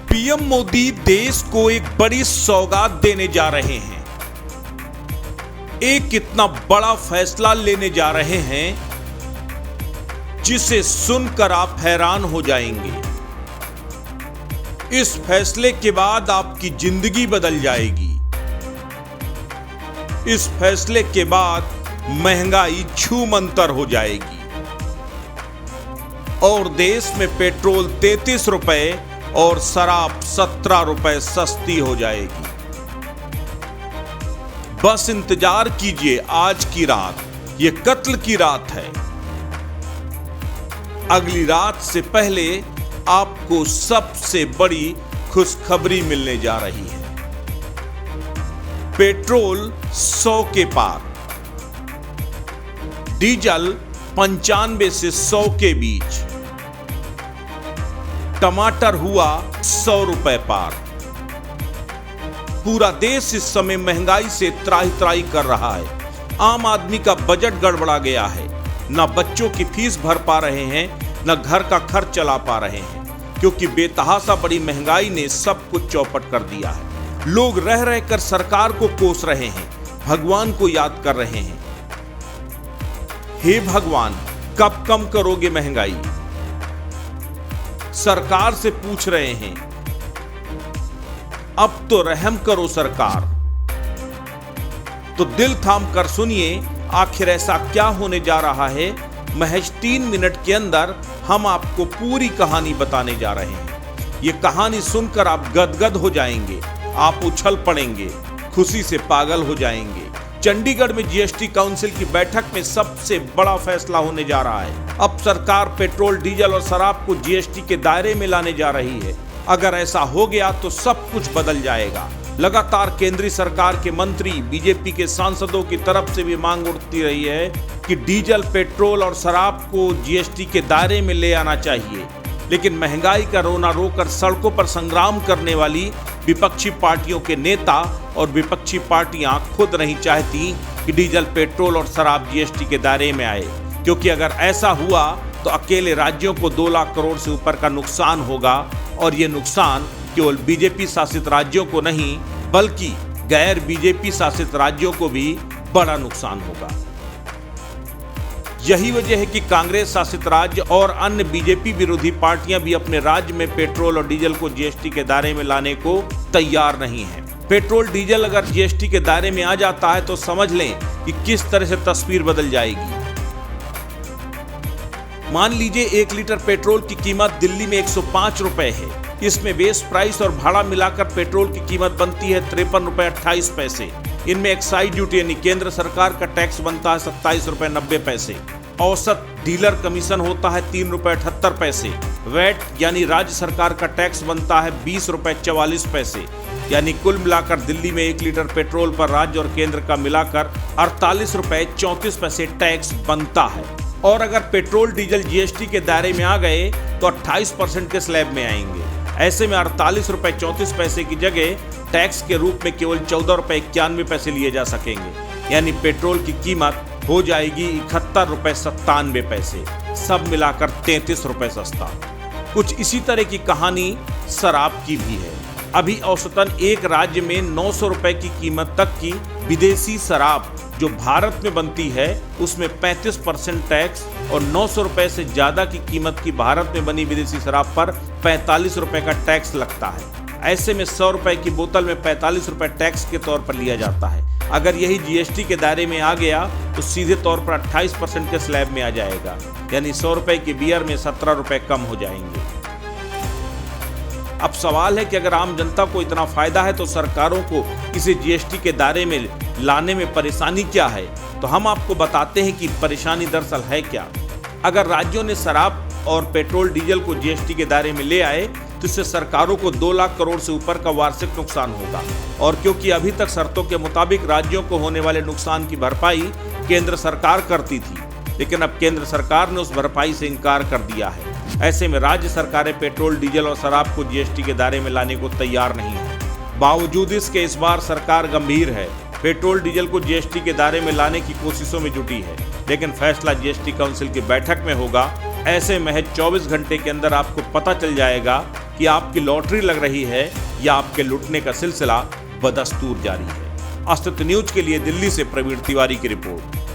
PM Modi देश को एक बड़ी सौगात देने जा रहे हैं। एक इतना बड़ा फैसला लेने जा रहे हैं जिसे सुनकर आप हैरान हो जाएंगे। इस फैसले के बाद आपकी जिंदगी बदल जाएगी। इस फैसले के बाद महंगाई छूमंतर हो जाएगी और देश में पेट्रोल 33 रुपए और शराब 17 रुपए सस्ती हो जाएगी। बस इंतजार कीजिए, आज की रात ये कत्ल की रात है। अगली रात से पहले आपको सबसे बड़ी खुशखबरी मिलने जा रही है। पेट्रोल 100 के पार, डीजल 95 से 100 के बीच, टमाटर हुआ 100 रुपए पार। पूरा देश इस समय महंगाई से त्राही त्राही कर रहा है। आम आदमी का बजट गड़बड़ा गया है। न बच्चों की फीस भर पा रहे हैं, न घर का खर्च चला पा रहे हैं, क्योंकि बेतहाशा बड़ी महंगाई ने सब कुछ चौपट कर दिया है। लोग रह रहकर सरकार को कोस रहे हैं, भगवान को याद कर रहे हैं। हे भगवान, कब कम करोगे महंगाई? सरकार से पूछ रहे हैं, अब तो रहम करो सरकार। तो दिल थाम कर सुनिए, आखिर ऐसा क्या होने जा रहा है। महज 3 मिनट के अंदर हम आपको पूरी कहानी बताने जा रहे हैं। ये कहानी सुनकर आप गदगद हो जाएंगे, आप उछल पड़ेंगे, खुशी से पागल हो जाएंगे। चंडीगढ़ में जीएसटी काउंसिल की बैठक में सबसे बड़ा फैसला होने जा रहा है। अब सरकार पेट्रोल, डीजल और शराब को जीएसटी के दायरे में लाने जा रही है। अगर ऐसा हो गया तो सब कुछ बदल जाएगा। लगातार केंद्रीय सरकार के मंत्री, बीजेपी के सांसदों की तरफ से भी मांग उठती रही है कि डीजल, पेट्रोल और शराब को जीएसटी के दायरे में ले आना चाहिए। लेकिन महंगाई का रोना रोकर सड़कों पर संग्राम करने वाली विपक्षी पार्टियों के नेता और विपक्षी पार्टियां खुद नहीं चाहती कि डीजल, पेट्रोल और शराब जीएसटी के दायरे में आए, क्योंकि अगर ऐसा हुआ तो अकेले राज्यों को 2 लाख करोड़ से ऊपर का नुकसान होगा। और ये नुकसान केवल बीजेपी शासित राज्यों को नहीं, बल्कि गैर बीजेपी शासित राज्यों को भी बड़ा नुकसान होगा। यही वजह है कि कांग्रेस शासित राज्य और अन्य बीजेपी विरोधी पार्टियां भी अपने राज्य में पेट्रोल और डीजल को जीएसटी के दायरे में लाने को तैयार नहीं है। पेट्रोल, डीजल अगर जीएसटी के दायरे में आ जाता है तो समझ लें कि किस तरह से तस्वीर बदल जाएगी। मान लीजिए 1 लीटर पेट्रोल की कीमत दिल्ली में 105 रुपए है। इसमें बेस प्राइस और भाड़ा मिलाकर पेट्रोल की कीमत बनती है 53 रुपए 28 पैसे। इनमें एक्साइज ड्यूटी यानी केंद्र सरकार का टैक्स बनता है 27 रुपए 90 पैसे। औसत डीलर कमीशन होता है 3 रुपए 78 पैसे। वैट यानी राज्य सरकार का टैक्स बनता है 20 रुपए 44 पैसे। यानी कुल मिलाकर दिल्ली में 1 लीटर पेट्रोल पर राज्य और केंद्र का मिलाकर 48 रुपए 34 पैसे टैक्स बनता है। और अगर पेट्रोल, डीजल जीएसटी के दायरे में आ गए तो 28% के स्लैब में आएंगे। ऐसे में 48 रुपए 34 पैसे की जगह टैक्स के रूप में केवल 14 रुपए 91 पैसे लिए जा सकेंगे। यानी पेट्रोल की कीमत हो जाएगी 71 रुपए 97 पैसे, सब मिलाकर 33 रुपए सस्ता। कुछ इसी तरह की कहानी शराब की भी है। अभी औसतन एक राज्य में 900 रुपए की कीमत तक की विदेशी शराब जो भारत में बनती है उसमें 35% टैक्स और 900 रुपए से ज्यादा की कीमत की भारत में बनी विदेशी शराब पर 45 रुपए का टैक्स लगता है। ऐसे में 100 रुपए की बोतल में 45 रुपए टैक्स के तौर पर लिया जाता है। अगर यही जीएसटी के दायरे में आ गया तो सीधे तौर पर 28% के स्लैब में आ जाएगा। यानी 100 रुपए की बियर में 17 रुपए कम हो जाएंगे। अब सवाल है कि अगर आम जनता को इतना फायदा है तो सरकारों को इसे जीएसटी के दायरे में लाने में परेशानी क्या है? तो हम आपको बताते हैं कि परेशानी दरअसल है क्या। अगर राज्यों ने शराब और पेट्रोल, डीजल को जीएसटी के दायरे में ले आए तो इससे सरकारों को 2 लाख करोड़ से ऊपर का वार्षिक नुकसान होगा। और क्योंकि अभी तक शर्तों के मुताबिक राज्यों को होने वाले नुकसान की भरपाई केंद्र सरकार करती थी, लेकिन अब केंद्र सरकार ने उस भरपाई से इनकार कर दिया है। ऐसे में राज्य सरकारें पेट्रोल, डीजल और शराब को जीएसटी के दायरे में लाने को तैयार नहीं है। बावजूद इसके इस बार सरकार गंभीर है। पेट्रोल, डीजल को जीएसटी के दायरे में लाने की कोशिशों में जुटी है, लेकिन फैसला जीएसटी काउंसिल की बैठक में होगा। ऐसे महज 24 घंटे के अंदर आपको पता चल जाएगा कि आपकी लॉटरी लग रही है या आपके लूटने का सिलसिला बदस्तूर जारी है। अस्तित्व न्यूज के लिए दिल्ली से प्रवीण तिवारी की रिपोर्ट।